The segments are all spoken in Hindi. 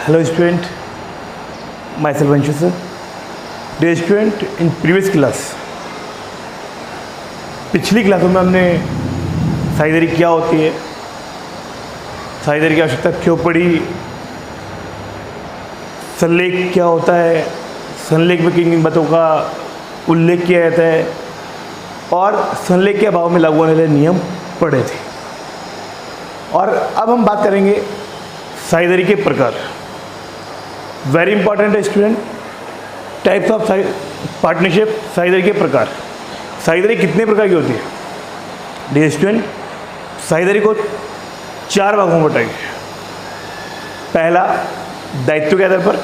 Hello student, myself Anshu sir. Dear student, in previous class, पिछली क्लासों में हमने साइदरी क्या होती है, साइदरी की आवश्यकता क्यों पड़ी, संलेख क्या होता है, संलेख में किन किन बातों का उल्लेख किया जाता है और संलेख के अभाव में लागू होने वाले नियम पढ़े थे। और अब हम बात करेंगे साइदरी के प्रकार। वेरी इंपॉर्टेंट है स्टूडेंट, टाइप्स ऑफ पार्टनरशिप, साइदरी के प्रकार। साइदरी कितने प्रकार की होती है? डियर स्टूडेंट, साइदरी को 4 भागों में बांटेंगे। पहला दायित्व के आधार पर,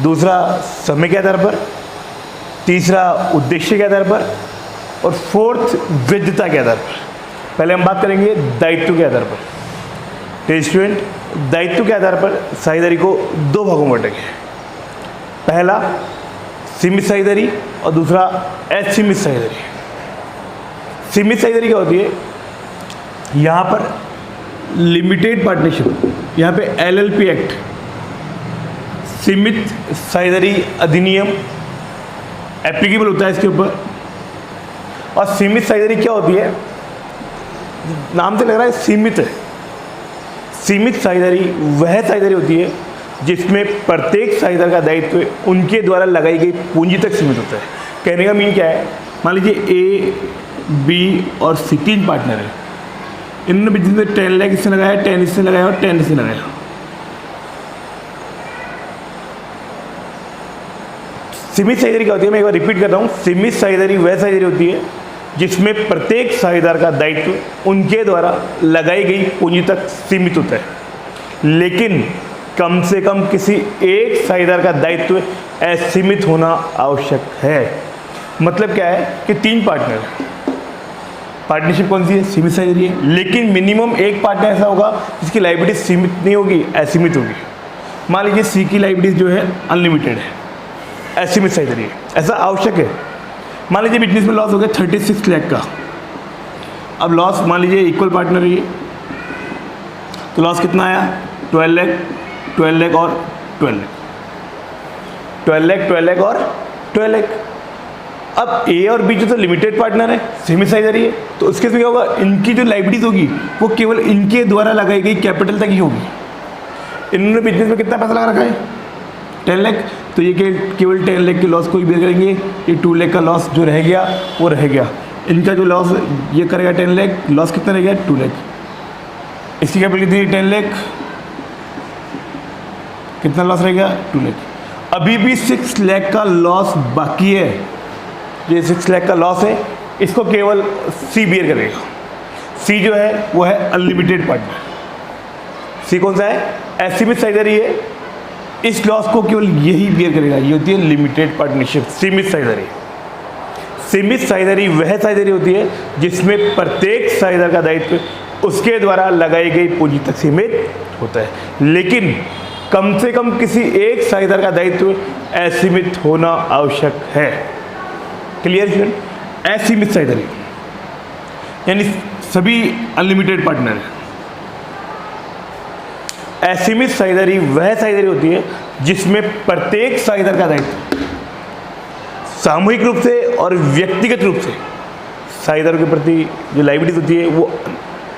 दूसरा समय के आधार पर, तीसरा उद्देश्य के आधार पर और फोर्थ वैधता के आधार पर। पहले हम बात करेंगे दायित्व के आधार पर। डियर स्टूडेंट, दायित्व के आधार पर साइदरी को 2 भागों में बांटेंगे। पहला सीमित साइदरी और दूसरा असीमित साइदरी। सीमित साइदरी क्या होती है? यहाँ पर लिमिटेड पार्टनरशिप, यहाँ पे LLP एक्ट, सीमित साइदरी अधिनियम एप्लीकेबल होता है इसके ऊपर। और सीमित साइदरी क्या होती है? नाम से लग रहा है सीमित है। सीमित साइदरी वह साइदरी होती है जिसमें प्रत्येक साइदर का दायित्व उनके द्वारा लगाई गई पूंजी तक सीमित होता है। कहने का मीन क्या है? मान लीजिए A, B और C 3 पार्टनर है। इन्होंने बिजनेस में 10 लाख इससे लगाया, 10 इससे लगाया और 10 इससे लगाया। सीमित साइदरी क्या होती है? मैं एक बार रिपीट कर रहा हूँ। सीमित साइदरी वह साइदरी होती है जिसमें प्रत्येक साझेदार का दायित्व उनके द्वारा लगाई गई पूंजी तक सीमित होता है, लेकिन कम से कम किसी एक साझेदार का दायित्व असीमित होना आवश्यक है। मतलब क्या है कि 3 पार्टनर, पार्टनरशिप कौन सी है? सीमित साझेदारी है, लेकिन मिनिमम एक पार्टनर ऐसा होगा जिसकी लायबिलिटी सीमित नहीं होगी, असीमित होगी। मान लीजिए C की लायबिलिटी जो है अनलिमिटेड है, असीमित साझेदारी है, ऐसा आवश्यक है। मान लीजिए बिजनेस में लॉस हो गया 36 लाख का। अब लॉस मान लीजिए इक्वल पार्टनर है, तो लॉस कितना आया? 12 लाख, 12 लाख और 12 लाख, 12 लाख, 12 लाख और 12 लाख। अब A और B जो तो लिमिटेड पार्टनर है, सीमित साइदरी है, तो उसके से क्या होगा? इनकी जो लायबिलिटीज होगी वो केवल इनके द्वारा लगाई गई कैपिटल तक ही होगी। इन्होंने बिजनेस में कितना पैसा लगा रखा है? 10 लाख, तो ये केवल 10 लाख के लॉस को ही बेयर करेंगे। ये 2 लाख का लॉस जो रह गया वो रह गया। इनका जो लॉस ये करेगा 10 लाख, लॉस कितना रह गया? 2 लाख। इसकी कैपिटल कितनी? 10 लाख, कितना लॉस रह गया? 2 लाख। अभी भी 6 लाख का लॉस बाकी है। ये 6 लाख का लॉस है, इसको केवल C बेयर करेगा। C जो है वो है अनलिमिटेड पार्टनर। C कौन सा है? असीमित साझेदारी है, इस लॉस को केवल यही बेयर करेगा। ये होती है लिमिटेड पार्टनरशिप, सीमित साझेदारी। सीमित साझेदारी वह साझेदारी होती है जिसमें प्रत्येक साझेदार का दायित्व उसके द्वारा लगाई गई पूंजी तक सीमित होता है, लेकिन कम से कम किसी एक साझेदार का दायित्व असीमित होना आवश्यक है। Clear student? असीमित साझेदारी यानी सभी अनलिमिटेड पार्टनर है। असीमित साझेदारी वह साझेदारी होती है जिसमें प्रत्येक साझेदार का दायित्व सामूहिक रूप से और व्यक्तिगत रूप से साझेदारों के प्रति जो लायबिलिटीज होती है, वो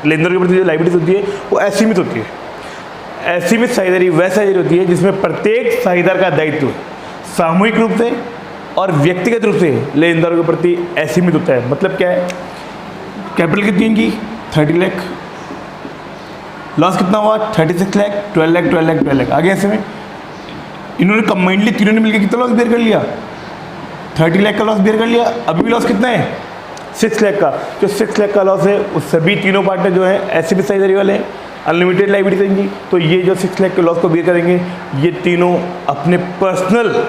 लेनदारों के प्रति जो लायबिलिटीज होती है वो असीमित होती है। असीमित साझेदारी वह साझेदारी होती है जिसमें प्रत्येक साझेदार का दायित्व सामूहिक रूप से और व्यक्तिगत रूप से लेनदारों के प्रति असीमित होता है। मतलब क्या है? कैपिटल कितनी इनकी? 30 लाख, लॉस कितना हुआ? 36 लाख, 12 लाख, 12 लाख, 12 लाख। आगे ऐसे में इन्होंने कंबाइंडली तीनों ने मिलकर कितना लॉस बेयर कर लिया? 30 लाख का लॉस बेयर कर लिया। अभी भी लॉस कितना है? 6 लाख का। जो 6 लाख का लॉस है उस सभी तीनों पार्टनर जो है असीमित साझेदारी वाले हैं, अनलिमिटेड लायबिलिटी देंगी, तो ये जो 6 लाख के लॉस को बेयर करेंगे, ये तीनों अपने पर्सनल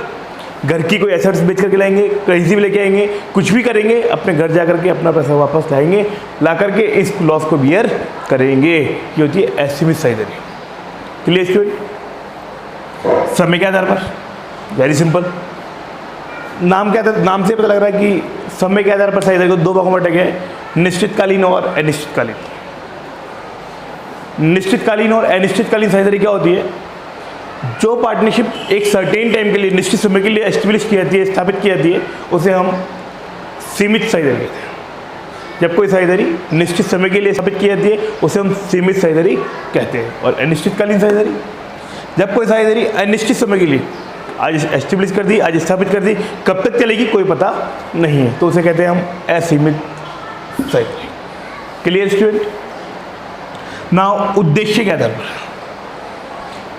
घर की कोई एसेट्स बेच करके लाएंगे, कहीं से भी लेके आएंगे, कुछ भी करेंगे, अपने घर जा करके अपना पैसा वापस लाएंगे, ला करके इस लॉस को बियर करेंगे। ये होती है असीमित साझेदारी। Clear student? समय के आधार पर, वेरी सिंपल, नाम क्या था? नाम से पता लग रहा है कि समय के आधार पर साझेदारी को 2 भागों में बांटा गया है, निश्चितकालीन और अनिश्चितकालीन। निश्चितकालीन और अनिश्चितकालीन साझेदारी क्या होती है? जो पार्टनरशिप एक सर्टेन टाइम के लिए, निश्चित समय के लिए एस्टेब्लिश की जाती है, स्थापित की जाती है, उसे हम सीमित साझेदारी कहते हैं। जब कोई साझेदारी निश्चित समय के लिए स्थापित की जाती है उसे हम सीमित साझेदारी कहते हैं। और अनिश्चितकालीन साझेदारी, जब कोई साझेदारी अनिश्चित समय के लिए आज एस्टेब्लिश कर दी, आज स्थापित कर दी, कब तक चलेगी कोई पता नहीं है, तो उसे कहते हैं हम असीमित साझेदारी। Clear student? नाउ उद्देश्य के आधार पर,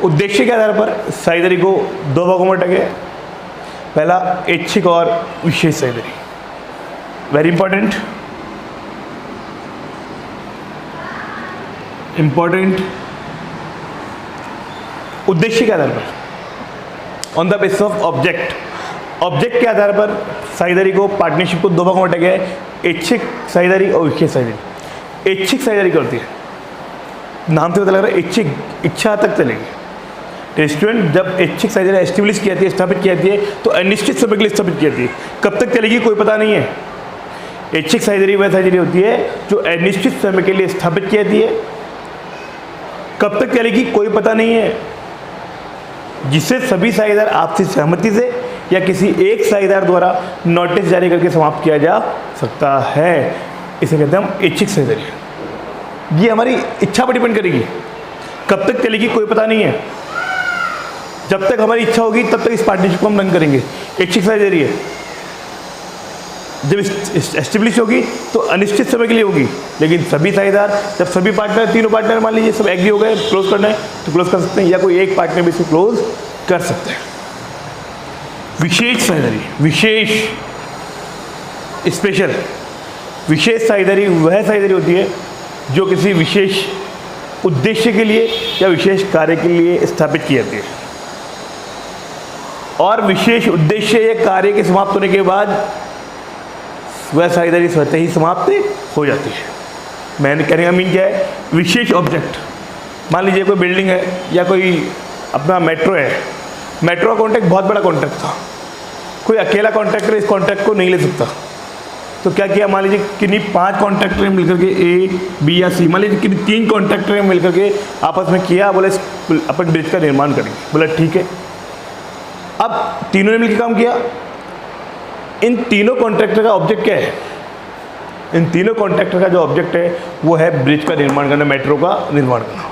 उद्देश्य के आधार पर साझेदारी को दो भागों में बांटा गया है। पहला ऐच्छिक और विशेष साझेदारी, वेरी इंपॉर्टेंट उद्देश्य के आधार पर, on the basis of object, object के आधार पर साझेदारी को, पार्टनरशिप को दो भागों में बांटा गया है, ऐच्छिक साझेदारी और विशेष साझेदारी। ऐच्छिक साझेदारी क्या होती है? नाम से पता लग रहा है ऐच्छिक, इच्छा तक चलेगी। स्टूडेंट, जब ऐच्छिक साझेदारी एस्टेब्लिश की जाती है, स्थापित की जाती है, तो अनिश्चित समय के लिए स्थापित की जाती है, कब तक चलेगी कोई पता नहीं है। ऐच्छिक साझेदारी वह साझेदारी होती है जो अनिश्चित समय के लिए स्थापित की जाती है, कब तक चलेगी कोई पता नहीं है, जिसे सभी साझेदार आपसी सहमति से या किसी एक साझेदार द्वारा नोटिस जारी करके समाप्त किया जा सकता है। इसे कहते हैं हम ऐच्छिक साझेदारी। ये हमारी इच्छा पर डिपेंड करेगी, कब तक चलेगी कोई पता नहीं है। जब तक हमारी इच्छा होगी तब तक इस पार्टनरशिप को हम रन करेंगे। ऐच्छिक साझेदारी है, जब एस्टेब्लिश होगी तो अनिश्चित समय के लिए होगी, लेकिन सभी साझेदार, जब सभी पार्टनर, तीनों पार्टनर मान लीजिए सब एग्री हो गए क्लोज करना है तो क्लोज कर सकते हैं, या कोई एक पार्टनर भी इसको क्लोज कर सकते हैं। विशेष साझेदारी, विशेष, स्पेशल, विशेष साझेदारी वह साझेदारी होती है जो किसी विशेष उद्देश्य के लिए या विशेष कार्य के लिए स्थापित की जाती है, और विशेष उद्देश्य या कार्य के समाप्त होने के बाद वह साझेदारी स्वतः ही समाप्त हो जाती है। मैंने कहने का मीन क्या है? विशेष ऑब्जेक्ट, मान लीजिए कोई बिल्डिंग है या कोई अपना मेट्रो है, मेट्रो का कॉन्ट्रैक्ट बहुत बड़ा कॉन्ट्रैक्ट था, कोई अकेला कॉन्ट्रैक्टर इस कॉन्ट्रैक्ट को नहीं ले सकता, तो क्या किया, मान लीजिए किन्हीं 5 कॉन्ट्रैक्टर मिलकर के ए, बी या सी, मान लीजिए किन्हीं 3 कॉन्ट्रैक्टर मिलकर के आपस में किया, बोले अपन ब्रिज का निर्माण करेंगे, बोला ठीक है। अब तीनों ने मिलकर काम किया, इन तीनों कॉन्ट्रैक्टर का ऑब्जेक्ट क्या है? इन तीनों कॉन्ट्रैक्टर का जो ऑब्जेक्ट है वो है ब्रिज का निर्माण करना, मेट्रो का निर्माण करना।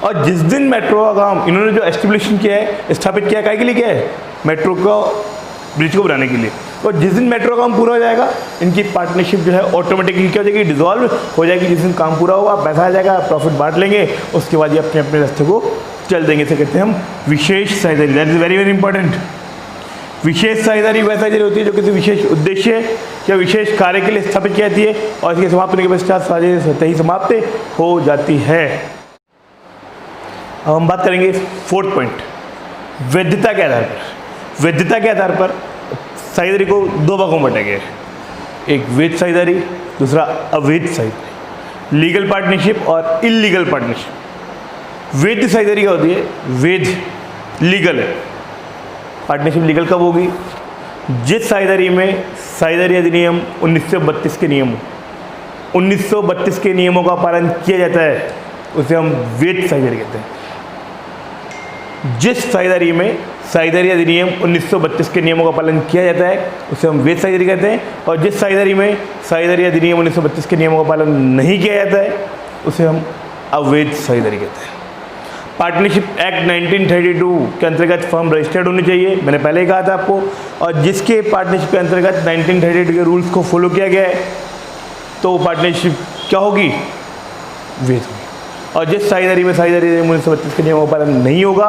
और जिस दिन मेट्रो का काम इन्होंने जो एस्टेब्लिशन किया है, स्थापित किया है, काय के लिए किया है? मेट्रो को, ब्रिज को बनाने के लिए। और जिस दिन मेट्रो का काम पूरा हो जाएगा, इनकी पार्टनरशिप जो है ऑटोमेटिकली क्या हो जाएगी? डिसॉल्व हो जाएगी। जिस दिन काम पूरा होगा, पैसा आ जाएगा, प्रॉफिट बांट लेंगे, उसके बाद ये अपने अपने रास्ते को चल देंगे। इसे कहते हैं हम विशेष साझेदारी। That is very very important. विशेष साझेदारी वह साझेदारी होती है जो किसी विशेष उद्देश्य या विशेष कार्य के लिए स्थापित की जाती है और इसके समाप्त होने के पश्चात साझेदारी स्वतः ही समाप्त हो जाती है। अब हम बात करेंगे 4th पॉइंट, वैधता के आधार पर। वैधता के आधार पर साझेदारी को 2 भागों में बांटा गया है, एक वैध साझेदारी, दूसरा अवैध साझेदारी, लीगल पार्टनरशिप और इलीगल पार्टनरशिप। वैध साझेदारी क्या होती है? वैध, लीगल है। पार्टनरशिप लीगल कब होगी? जिस साझेदारी में साझेदारी अधिनियम 1932 के नियम, 1932 के नियमों का पालन किया जाता है उसे हम वैध साझेदारी कहते हैं। जिस साझेदारी में साझेदारी अधिनियम 1932 के नियमों का पालन किया जाता है उसे हम वैध साझेदारी कहते हैं, और जिस साझेदारी में साझेदारी अधिनियम 1932 के नियमों का पालन नहीं किया जाता है उसे हम अवैध साझेदारी कहते हैं। पार्टनरशिप एक्ट 1932 के अंतर्गत फर्म रजिस्टर्ड होनी चाहिए, मैंने पहले ही कहा था आपको, और जिसके पार्टनरशिप के अंतर्गत 1932 के रूल्स को फॉलो किया गया है तो पार्टनरशिप क्या होगी? वैध होगी। और जिस साझेदारी में साझेदारी 1932 के नियमों का पालन नहीं होगा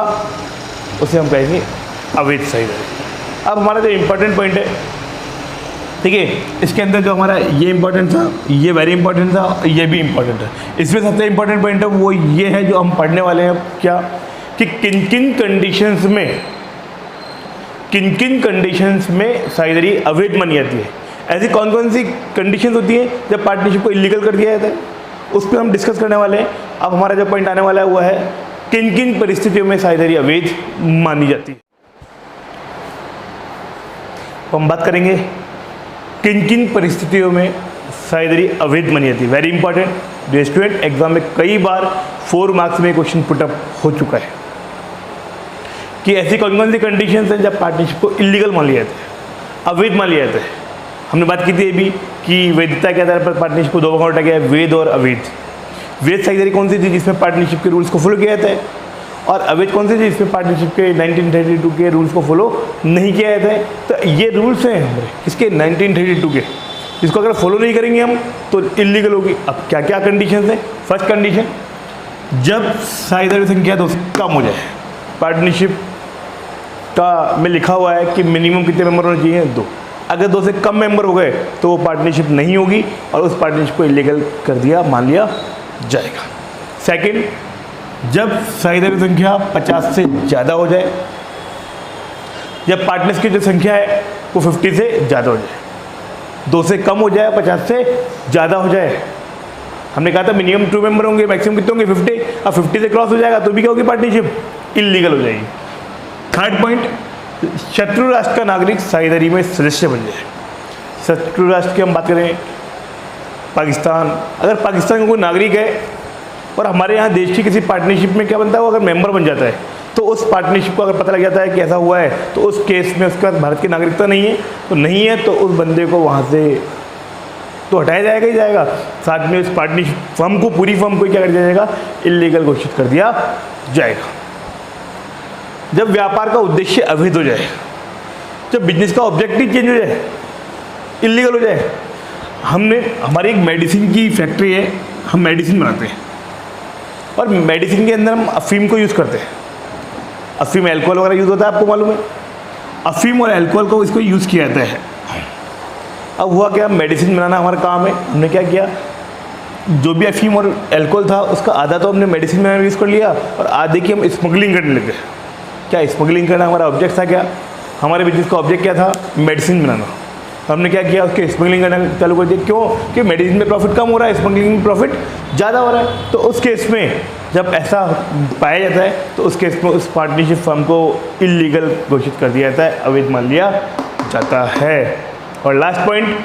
उसे हम कहेंगे अवैध साझेदारी। अब हमारा जो इम्पोर्टेंट पॉइंट है, ठीक है, इसके अंदर जो हमारा ये इंपॉर्टेंट था, ये वेरी इंपॉर्टेंट था, ये भी इंपॉर्टेंट है। इसमें सबसे इंपॉर्टेंट पॉइंट है वो ये है जो हम पढ़ने वाले हैं क्या, कि किन किन कंडीशंस में साझेदारी अवैध मानी जाती है। ऐसी कौन कौन सी कंडीशंस होती है जब पार्टनरशिप को इलीगल कर दिया जाता है, उस पर हम डिस्कस करने वाले हैं। अब हमारा जो पॉइंट आने वाला है वो है किन किन परिस्थितियों में साझेदारी अवैध मानी जाती है। तो हम बात करेंगे किन किन परिस्थितियों में साझेदारी अवैध मानी जाती है। वेरी इंपॉर्टेंट, जो स्टूडेंट एग्जाम में कई बार 4 मार्क्स में क्वेश्चन पुटअप हो चुका है। कि ऐसी कौन कौन सी कंडीशन हैं जब पार्टनरशिप को इलीगल मान लिया जाता है, अवैध मान लिया जाता है। हमने बात की थी अभी कि वैधता के आधार पर पार्टनरशिप को दो भागों में बांटा गया है, वैध और अवैध। वैध साझेदारी कौन सी थी जिसमें पार्टनरशिप के रूल्स को फॉलो किया जाता है, और अवैध कौन सी थी जिसमें पार्टनरशिप के 1932 के रूल्स को फॉलो नहीं किया जाता है। तो ये रूल्स हैं हमारे इसके 1932 के, इसको अगर फॉलो नहीं करेंगे हम तो इलीगल होगी। अब क्या क्या कंडीशन है? फर्स्ट कंडीशन, जब साझेदारी संख्या 2 से कम हो जाए। पार्टनरशिप का में लिखा हुआ है कि मिनिमम कितने मेंबर होने चाहिए? 2। अगर 2 से कम मेंबर हो गए तो वो पार्टनरशिप नहीं होगी और उस पार्टनरशिप को इलीगल कर दिया, मान लिया जाएगा। सेकंड, जब साझेदारी संख्या 50 से ज़्यादा हो जाए, जब पार्टनर्स की जो संख्या है वो 50 से ज़्यादा हो जाए। 2 से कम हो जाए, 50 से ज़्यादा हो जाए। हमने कहा था मिनिमम 2 मेंबर होंगे, मैक्सिमम कितने होंगे? 50। अब 50 से क्रॉस हो जाएगा तो भी क्या होगी? पार्टनरशिप इलीगल हो जाएगी। थर्ड पॉइंट, शत्रु राष्ट्र का नागरिक साझेदारी में सदस्य बन जाए। शत्रु राष्ट्र की हम बात करें, पाकिस्तान, अगर पाकिस्तान का कोई नागरिक है और हमारे यहाँ देश की किसी पार्टनरशिप में क्या बनता है, वो अगर मेंबर बन जाता है तो उस पार्टनरशिप को अगर पता लग जाता है कि ऐसा हुआ है तो उस केस में उसके पास भारत की नागरिकता नहीं है, तो नहीं है तो उस बंदे को वहाँ से तो हटाया जाएगा ही जाएगा। साथ में उस पार्टनरशिप फर्म को, पूरी फर्म को क्या कर दिया जाएगा? इलीगल घोषित कर दिया जाएगा। जब व्यापार का उद्देश्य अवैध हो जाए, जब बिजनेस का ऑब्जेक्टिव चेंज हो जाए, इलीगल हो जाए। हमारी एक मेडिसिन की फैक्ट्री है, हम मेडिसिन बनाते हैं और मेडिसिन के अंदर हम अफीम को यूज़ करते हैं। अफीम अल्कोहल वगैरह यूज़ होता है, आपको मालूम है। अफीम और अल्कोहल को इसको यूज़ किया जाता है। अब हुआ क्या, मेडिसिन बनाना हमारा काम है। हमने क्या किया, जो भी अफीम और अल्कोहल था उसका आधा तो हमने मेडिसिन में यूज़ कर लिया और आधे की हम स्मगलिंग करने लगे। क्या स्मगलिंग करना हमारा ऑब्जेक्ट था? क्या हमारे बिजनेस का ऑब्जेक्ट क्या था? मेडिसिन बनाना। तो हमने क्या किया, उसके स्मगलिंग करना चालू कर दिया। क्यों? कि मेडिसिन में प्रॉफिट कम हो रहा है, स्मगलिंग में प्रॉफिट ज़्यादा हो रहा है। तो उस केस में जब ऐसा पाया जाता है तो उस केस में उस पार्टनरशिप फर्म को इलीगल घोषित कर दिया जाता है, अवैध मान लिया जाता है। और लास्ट पॉइंट,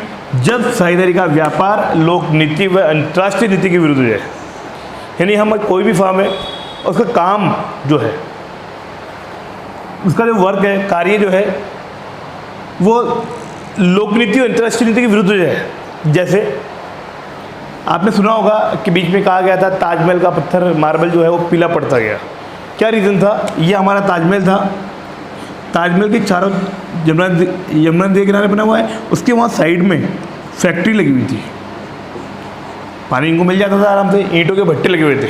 जब साझेदारी का व्यापार लोक नीति व अंतर्राष्ट्रीय नीति के विरुद्ध हो जाए। यानी हम कोई भी फर्म है, उसका काम जो है, उसका जो वर्क है, कार्य जो है, वो लोक नीति और अंतर्राष्ट्रीय नीति के विरुद्ध हो जाए। जैसे आपने सुना होगा कि बीच में कहा गया था ताजमहल का पत्थर, मार्बल जो है वो पीला पड़ता गया। क्या रीज़न था? ये हमारा ताजमहल था, ताजमहल के चारों यमुना नदी के किनारे बना हुआ है, उसके वहाँ साइड में फैक्ट्री लगी हुई थी। पानी इनको मिल जाता था आराम से, ईंटों के भट्टे लगे हुए थे,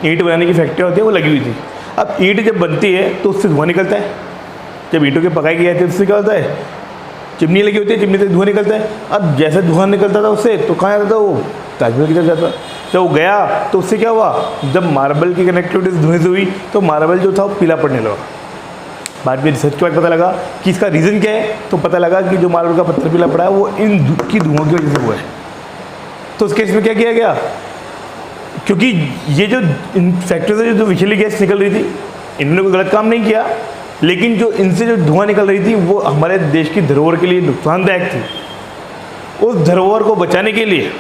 ईंट बनाने की फैक्ट्री होती है वो लगी हुई थी। अब ईंट जब बनती है तो उससे धुआं निकलता है। जब ईंटों की पकाई की जाती है उससे क्या होता है? चिमनी लगी होती है, चिमनी से धुआं निकलता है। अब जैसे धुआं निकलता था उससे तो कहाँ जाता था? वो ताजमहल की तरफ जाता। जब वो गया तो उससे क्या हुआ, जब मार्बल की कनेक्टिविटी धुएं से हुई तो मार्बल जो था वो पीला पड़ने लगा। बाद में रिसर्च के बाद पता लगा कि इसका रीज़न क्या है, तो पता लगा कि जो मार्बल का पत्थर पीला पड़ा है वो इन की धुआं की वजह से हुआ है। तो उस केस में क्या किया गया, क्योंकि ये जो इन फैक्ट्री से जो विषैली गैस निकल रही थी, इन्होंने कोई गलत काम नहीं किया, लेकिन जो इनसे जो धुआं निकल रही थी वो हमारे देश की धरोहर के लिए नुकसानदायक थी। उस धरोहर को बचाने के लिए,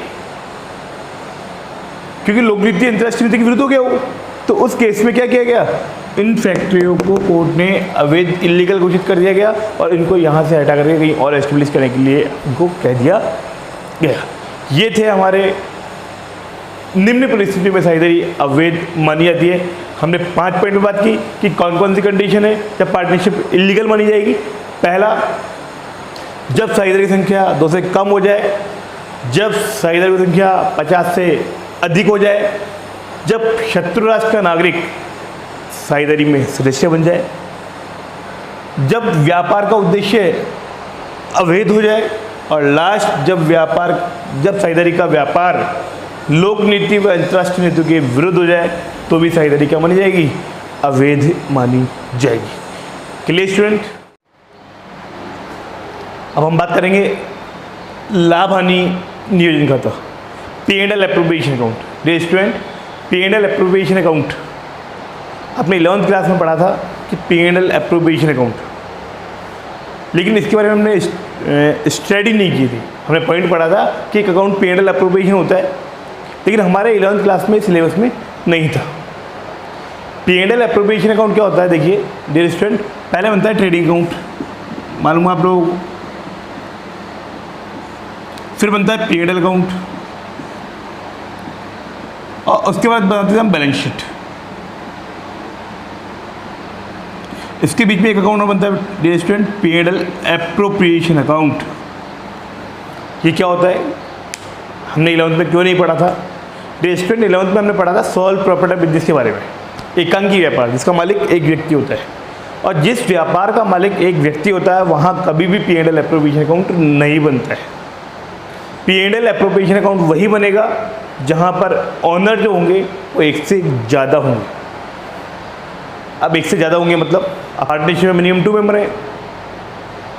क्योंकि लोक नीति अंतर्राष्ट्रीय नीति के विरुद्ध हो गया वो, तो उस केस में क्या किया गया, इन फैक्ट्रियों को कोर्ट ने अवैध इलीगल घोषित कर दिया गया और इनको यहाँ से हटा करके कहीं और एस्टेब्लिश करने के लिए इनको कह दिया गया। ये थे हमारे निम्न परिस्थिति में साझेदारी अवैध मानी जाती है। हमने 5 पॉइंट में बात की कि कौन कौन सी कंडीशन है जब पार्टनरशिप इलीगल मानी जाएगी। पहला, जब साझेदारी की संख्या 2 से कम हो जाए, जब साझेदारी की संख्या 50 से अधिक हो जाए, जब शत्रु राष्ट्र का नागरिक साझेदारी में सदस्य बन जाए, जब व्यापार का उद्देश्य अवैध हो जाए, और लास्ट जब साझेदारी का व्यापार लोक नीति व अंतर्राष्ट्रीय नीति के विरुद्ध हो जाए तो भी साझेदारी क्या मानी जाएगी, अवैध मानी जाएगी। Clear student? अब हम बात करेंगे लाभ हानि नियोजन खाता, P&L appropriation account. Dear student, P&L appropriation account आपने 11th क्लास में पढ़ा था कि P&L एप्रोप्रिएशन अकाउंट, लेकिन इसके बारे में हमने स्टडी नहीं की थी। हमने पॉइंट पढ़ा था कि एक अकाउंट P&L एप्रोप्रिएशन होता है, लेकिन हमारे 11th क्लास में सिलेबस में नहीं था। P&L अप्रोप्रिएशन अकाउंट क्या होता है? देखिए डियर स्टूडेंट, पहले बनता है ट्रेडिंग अकाउंट, मालूम है आप लोगों को, फिर बनता है P&L अकाउंट, और उसके बाद बनाते हैं हम बैलेंस शीट। इसके बीच में एक अकाउंट और बनता है dear student, P&L appropriation account. ये क्या होता है? हमने 11th में क्यों नहीं पढ़ा था? डियर स्टूडेंट, 11th में हमने पढ़ा था सोल प्रॉपर्टी बिजनेस के बारे में, एकांकी व्यापार जिसका मालिक एक व्यक्ति होता है, और जिस व्यापार का मालिक एक व्यक्ति होता है वहाँ कभी भी P&L अप्रोप्रिएशन अकाउंट नहीं बनता है। P&L अप्रोप्रिएशन अकाउंट वही बनेगा जहाँ पर ऑनर जो होंगे वो एक से ज़्यादा होंगे। अब एक से ज़्यादा होंगे मतलब पार्टनरशिप में मिनिमम 2 मेंबर है।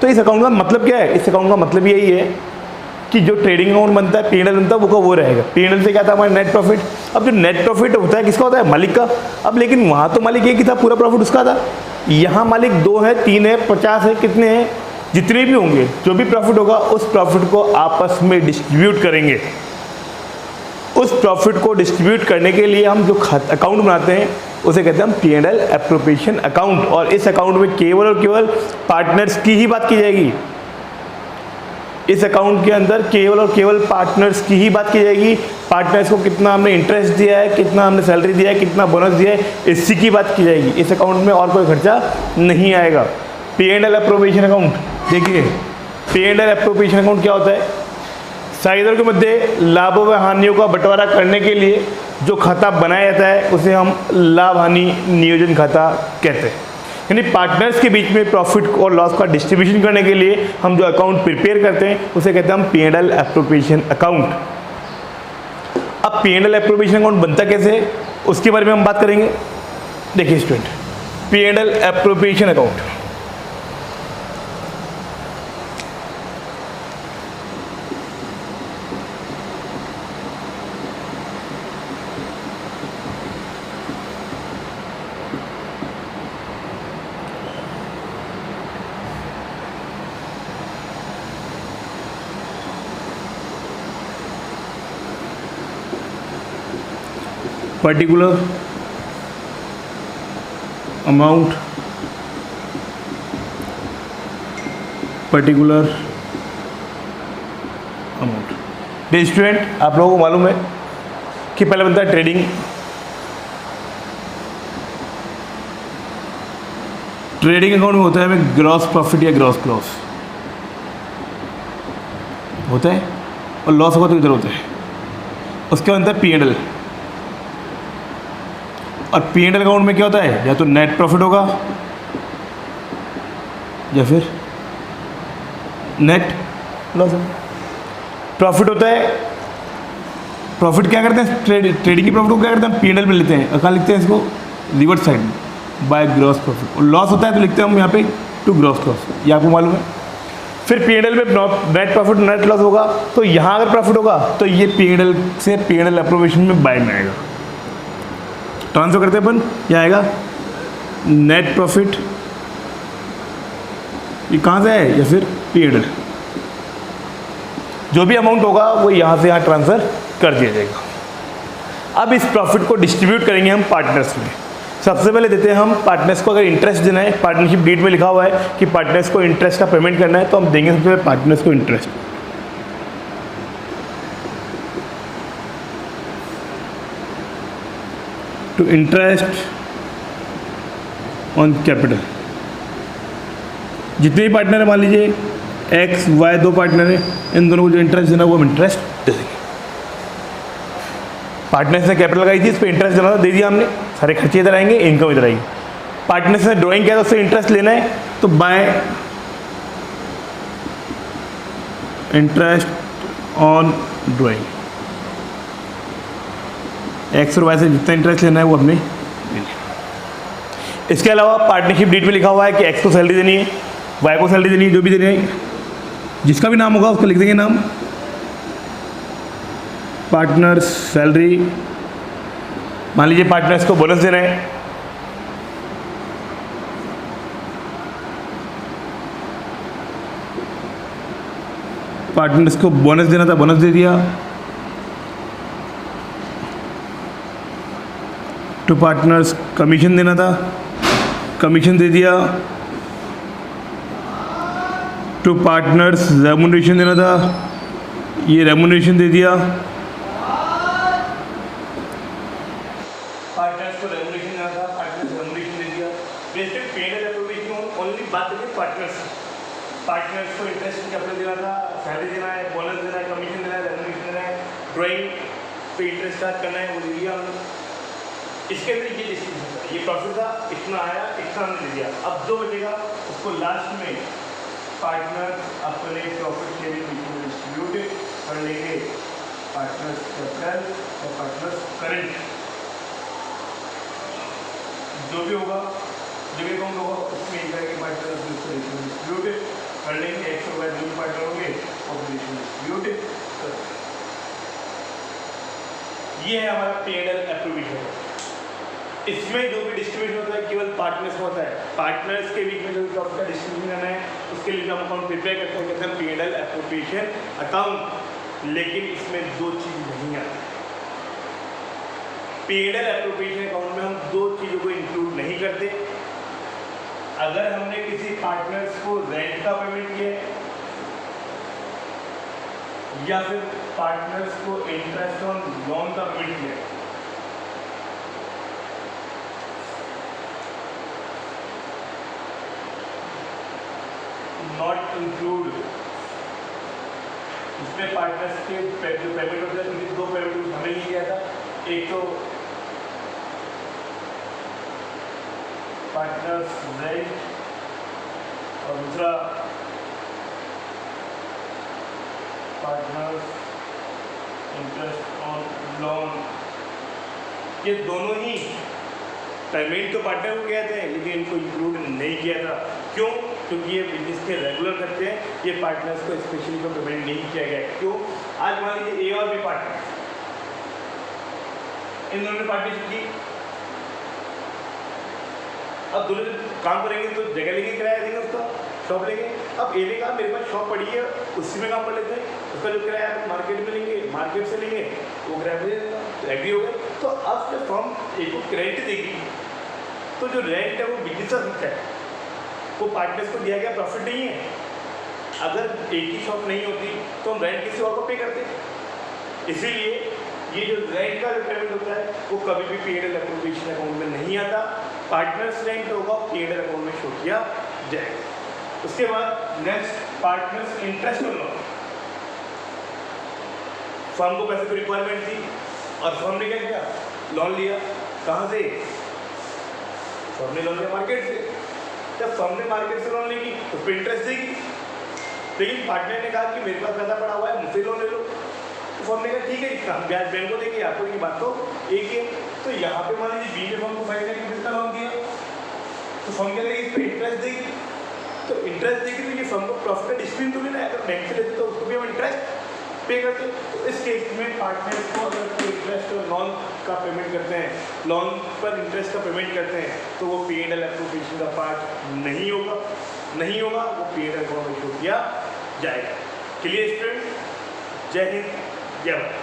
तो इस अकाउंट का मतलब क्या है? इस अकाउंट का मतलब यही है कि जो ट्रेडिंग अकाउंट बनता है, P&L बनता है, वो रहेगा। P&L से क्या था? हमारा नेट प्रॉफिट। अब जो नेट प्रॉफिट होता है किसका होता है? मालिक का। अब लेकिन वहाँ तो मालिक एक ही था, पूरा प्रॉफिट उसका था। यहाँ मालिक 2 है, 3 है, 50 है, कितने हैं, जितने भी होंगे, जो भी प्रॉफिट होगा उस प्रॉफिट को आपस में डिस्ट्रीब्यूट करेंगे। उस प्रॉफिट को डिस्ट्रीब्यूट करने के लिए हम जो अकाउंट बनाते हैं उसे कहते हैं हम P&L अप्रोप्रिएशन अकाउंट। और इस अकाउंट में केवल और केवल पार्टनर्स की ही बात की जाएगी। इस अकाउंट के अंदर केवल और केवल पार्टनर्स की ही बात की जाएगी। पार्टनर्स को कितना हमने इंटरेस्ट दिया है, कितना हमने सैलरी दिया है, कितना बोनस दिया है, इसी की बात की जाएगी। इस अकाउंट में और कोई खर्चा नहीं आएगा। P&L अप्रोप्रिएशन अकाउंट, देखिए P&L अप्रोप्रिएशन अकाउंट क्या होता है? साझेदारों के मध्य लाभों व हानियों का बंटवारा करने के लिए जो खाता बनाया जाता है उसे हम लाभ हानि नियोजन खाता कहते हैं। यानी पार्टनर्स के बीच में प्रॉफिट और लॉस का डिस्ट्रीब्यूशन करने के लिए हम जो अकाउंट प्रिपेयर करते हैं उसे कहते हैं हम P&L अप्रोप्रिएशन अकाउंट। अब P&L अप्रोप्रिएशन अकाउंट बनता कैसे है उसके बारे में हम बात करेंगे। देखिए student, P&L appropriation account particular amount, particular amount. Dear student, आप लोगों को मालूम है कि पहले बनता है ट्रेडिंग। ट्रेडिंग अकाउंट में होता है हमें ग्रॉस प्रॉफिट या ग्रॉस लॉस होता है, और लॉस होगा तो इधर होता है। उसके बाद बनता है P&L, और P&L अकाउंट में क्या होता है? या तो नेट प्रॉफिट होगा या फिर नेट लॉस। प्रॉफिट होता है, प्रॉफिट क्या करते हैं? ट्रेडिंग की प्रॉफिट को क्या करते हैं? P&L में लेते हैं, और कहाँ लिखते हैं इसको? रिवर्स साइड में, बाय ग्रॉस प्रॉफिट। और लॉस होता है तो लिखते हैं हम यहाँ पे टू ग्रॉस लॉस, ये आपको मालूम है। फिर P&L में नेट प्रॉफिट नेट लॉस होगा, तो यहाँ अगर प्रॉफिट होगा तो ये P&L से P&L अप्रोप्रिएशन में बाय में आएगा, ट्रांसफर करते हैं अपन, यह आएगा नेट प्रॉफिट। ये कहाँ से है? या फिर P&L। जो भी अमाउंट होगा वो यहाँ से यहाँ ट्रांसफर कर दिया जाएगा। अब इस प्रॉफिट को डिस्ट्रीब्यूट करेंगे हम पार्टनर्स में। सबसे पहले देते हैं हम पार्टनर्स को, अगर इंटरेस्ट देना है, पार्टनरशिप डीड में लिखा हुआ है कि पार्टनर्स को इंटरेस्ट का पेमेंट करना है, तो हम देंगे सबसे पहले पार्टनर्स को interest. To interest on capital. जितने भी पार्टनर है, मान लीजिए एक्स वाई 2 पार्टनर है, इन दोनों को जो इंटरेस्ट देना वो हम इंटरेस्ट दे देंगे। पार्टनर्स ने कैपिटल लगाई थी, इस पर इंटरेस्ट देना दे दिया हमने, सारे खर्चे इधर आएंगे, इनकम इधर आएगी। पार्टनर्स ने ड्राइंग किया तो उससे इंटरेस्ट लेना है, तो bye interest on drawing, x और वाई से जितना इंटरेस्ट लेना है वो हमने। इसके अलावा पार्टनरशिप डीड में लिखा हुआ है कि एक्स को सैलरी देनी है, वाई को सैलरी देनी है, जो भी देनी है, जिसका भी नाम होगा उसको लिख देंगे नाम, पार्टनर्स सैलरी। मान लीजिए पार्टनर्स को बोनस देना है, पार्टनर्स को बोनस देना था, बोनस दे दिया। टू टू पार्टनर्स कमीशन देना था, कमीशन दे दिया। टू पार्टनर्स रेमुनरेशन देना था, ये रेमुनरेशन दे दिया। पार्टनर्स को रेमुनरेशन देना था, पार्टनर्स रेमुनरेशन दे दिया। बेसिक पेड एप्रोप्रिएशन ओनली बात करें पार्टनर्स को इंटरेस्ट कैपिटल देना था, सैलरी देना है, बोनस देना है, कमीशन देना है, रेमुनरेशन देना है, ड्राइंग पे इंटरेस्ट चार्ज करना है, वो दे दिया हमने। इसके अंदर ये डिस्ट्रीब्यूशन था, ये प्रॉफिट था, इतना आया, इतना हमने दे दिया। अब जो बचेगा उसको लास्ट में पार्टनर्स अपने प्रॉफिट शेयरिंग डिस्ट्रीब्यूट कर लेंगे, पार्टनर्स कैपिटल और पार्टनर्स करेंट जो भी होगा, जो भी अकाउंट होगा उसमें एक तरह के पार्टनर्स डिस्ट्रीब्यूट कर लेंगे। 100 रुपये जो भी पार्टनर होंगे ऑपरेशन डिस्ट्रीब्यूट। ये है हमारा पेडल एप्रोप्रिएशन। इसमें जो भी डिस्ट्रीब्यूशन होता है केवल पार्टनर्स का होता है। पार्टनर्स के बीच में जो प्रॉफिट का डिस्ट्रीब्यूशन करना है उसके लिए हम अकाउंट प्रिपेयर करते हैं, कहते हैं पेडल एप्रोप्रिएशन अकाउंट। लेकिन इसमें दो चीज़ नहीं आती। पेडल एप्रोप्रिएशन अकाउंट में हम दो चीज़ों को इंक्लूड नहीं करते। अगर हमने किसी पार्टनर्स को रेंट का पेमेंट किया या फिर पार्टनर्स को इंटरेस्ट ऑन लोन का पेमेंट किया, नॉट इंक्लूड। इसमें पार्टनर्स के जो पेमेंट होता है उनकी दो पेमेंट हमने नहीं किया था। एक तो पार्टनर्स रेंट और दूसरा पार्टनर्स इंटरेस्ट ऑन लोन। ये दोनों ही पेमेंट तो पार्टनर को किया था लेकिन इनको इंक्लूड नहीं किया था। क्यों? क्योंकि ये बिजनेस के रेगुलर करते हैं, ये पार्टनर्स को स्पेशली को पेमेंट नहीं किया गया। क्यों? आज मान लीजिए ए और बी पार्टनर, इन दोनों ने पार्टनरशिप की। अब दोनों काम करेंगे तो जगह लेंगे, किराया देंगे, उसका शॉप लेंगे। अब ए ने कहा मेरे पास शॉप पड़ी है उसी में काम कर लेते हैं, उसका जो किराया मार्केट में लेंगे, मार्केट से लेंगे, वो किराया दे देगा, तो एग्री हो गए। तो अब जब फर्म ए को रेंट देगी तो जो रेंट है वो बिजनेस का है, वो पार्टनर्स को दिया गया प्रॉफिट नहीं है। अगर एक ही शॉप नहीं होती तो हम रेंट किसी और को पे करते। इसीलिए ये जो रेंट का जो पेमेंट होता है वो कभी भी पेड एप्रोप्रिएशन अकाउंट में नहीं आता। पार्टनर्स रेंट होगा पेड अकाउंट में शो किया जाएगा। उसके बाद नेक्स्ट पार्टनर्स इंटरेस्ट और लोन। फर्म को पैसे की रिक्वायरमेंट थी और फर्म ने क्या किया? लोन लिया। कहाँ से? फर्म ने लोन लिया मार्केट से। जब फर्म ने मार्केट से लोन लेगी तो उस पर इंटरेस्ट देगी, लेकिन पार्टनर ने कहा कि मेरे पास पैसा पड़ा हुआ है, मुझसे लोन ले लो। तो फर्म ने कहा ठीक है, इतना ब्याज बैंक को देगी, आपको की बात तो एक है। तो यहाँ पे मान लीजिए बी ने फर्म को 5 लाख रुपये का लोन दिया, तो फर्म क्या देगी? इस पर इंटरेस्ट देगी। तो इंटरेस्ट देगी तो ये फर्म को प्रॉफिट का डिस्ट्रीब्यूट तो लेना है। अगर बैंक से लेते तो उसको भी हम इंटरेस्ट पे करते। तो इस केस में पार्टनर्स को अगर इंटरेस्ट और लोन का पेमेंट करते हैं, लोन पर इंटरेस्ट का पेमेंट करते हैं, तो वो P&L एप्रोप्रिएशन का पार्ट नहीं होगा, वो P&L अकाउंट में शो किया जाएगा। Clear student? जय हिंद, जय भारत।